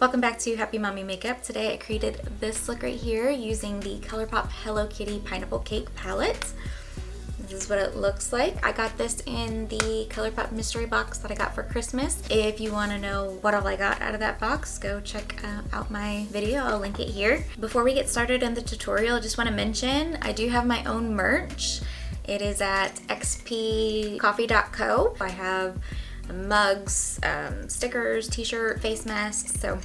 Welcome back to Happy Mommy Makeup. Today I created this look right here using the ColourPop Hello Kitty Pineapple Cake palette. This is what it looks like. I got this in the ColourPop mystery box that I got for Christmas. If you want to know what all I got out of that box, go check out my video. I'll link it here. Before we get started in the tutorial, I just want to mention I do have my own merch. It is at xpcoffee.co. I have mugs, stickers, t-shirt, face masks. So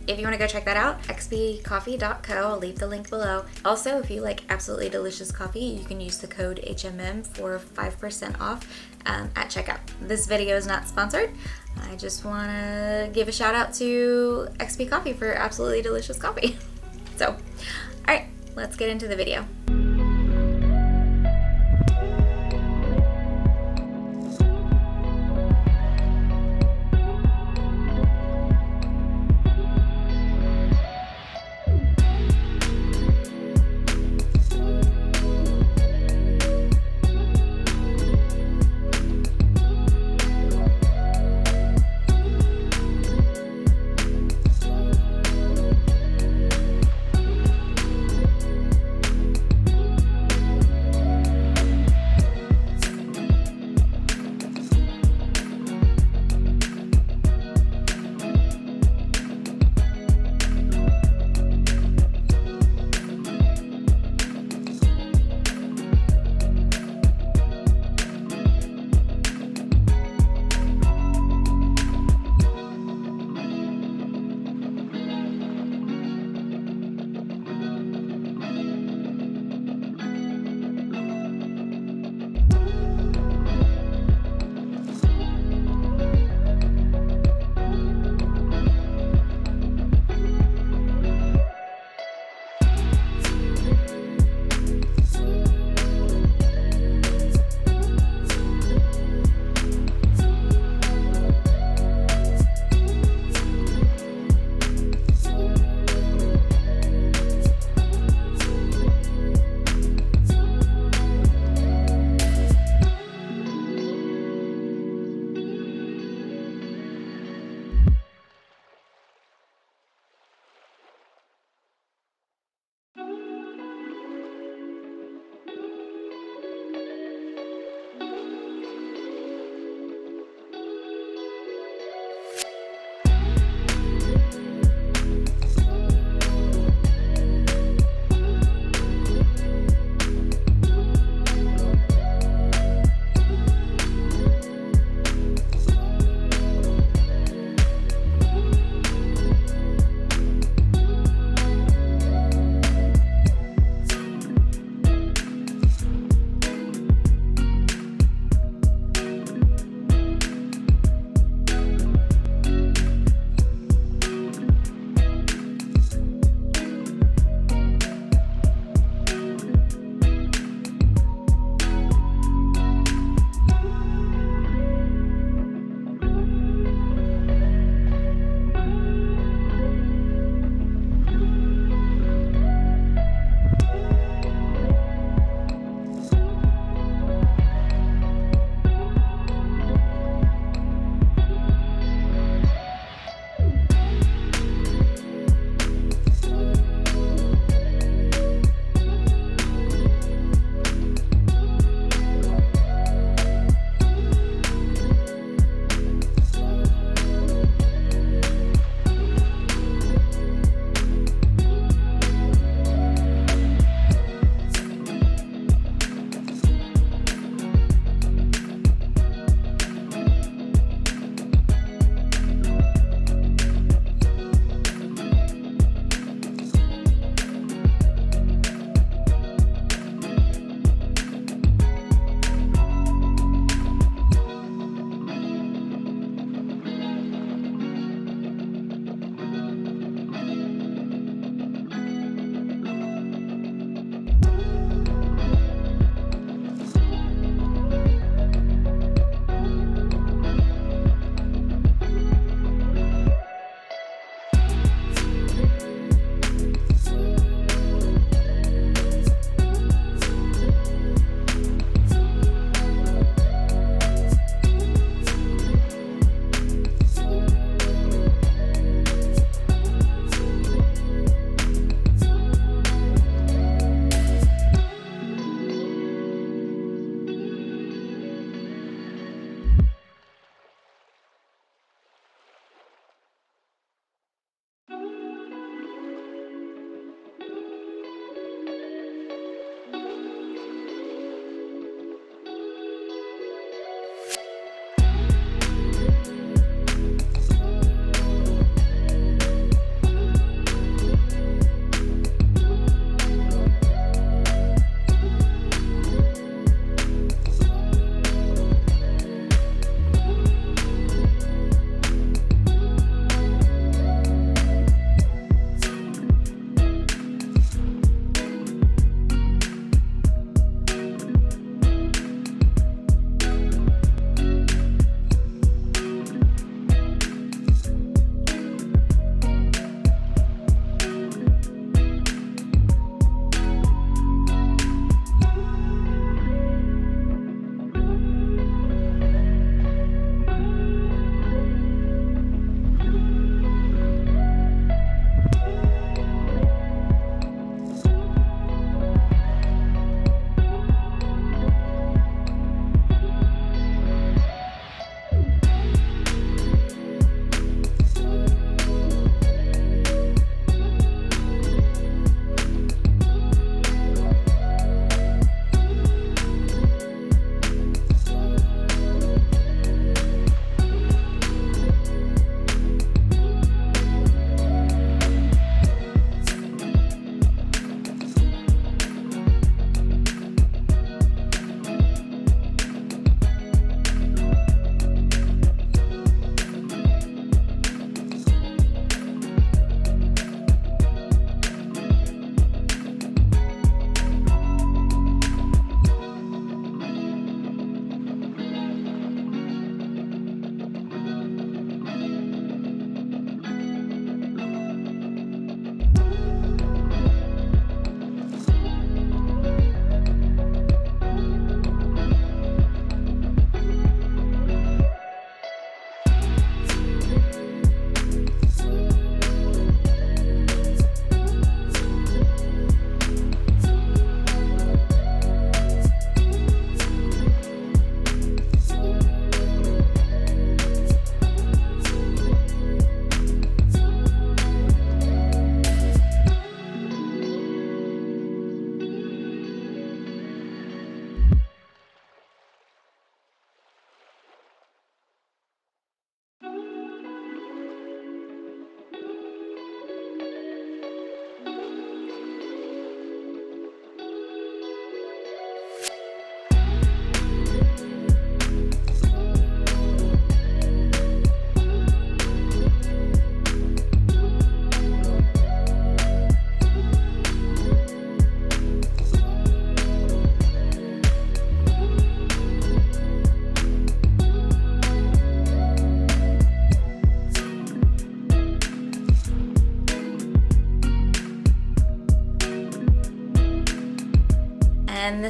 if you want to go check that out, xpcoffee.co. I'll leave the link below. Also, if you like absolutely delicious coffee, you can use the code HMM for 5% off at checkout. This video is not sponsored. I just want to give a shout out to XP Coffee for absolutely delicious coffee. So, all right, let's get into the video.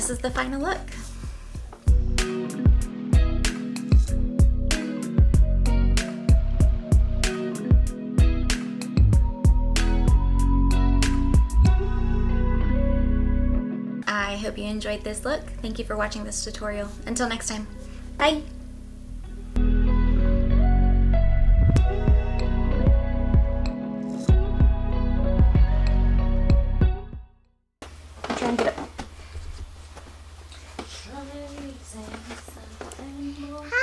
this is the final look. I hope you enjoyed this look. Thank you for watching this tutorial. Until next time, bye! Try and get it. Hi!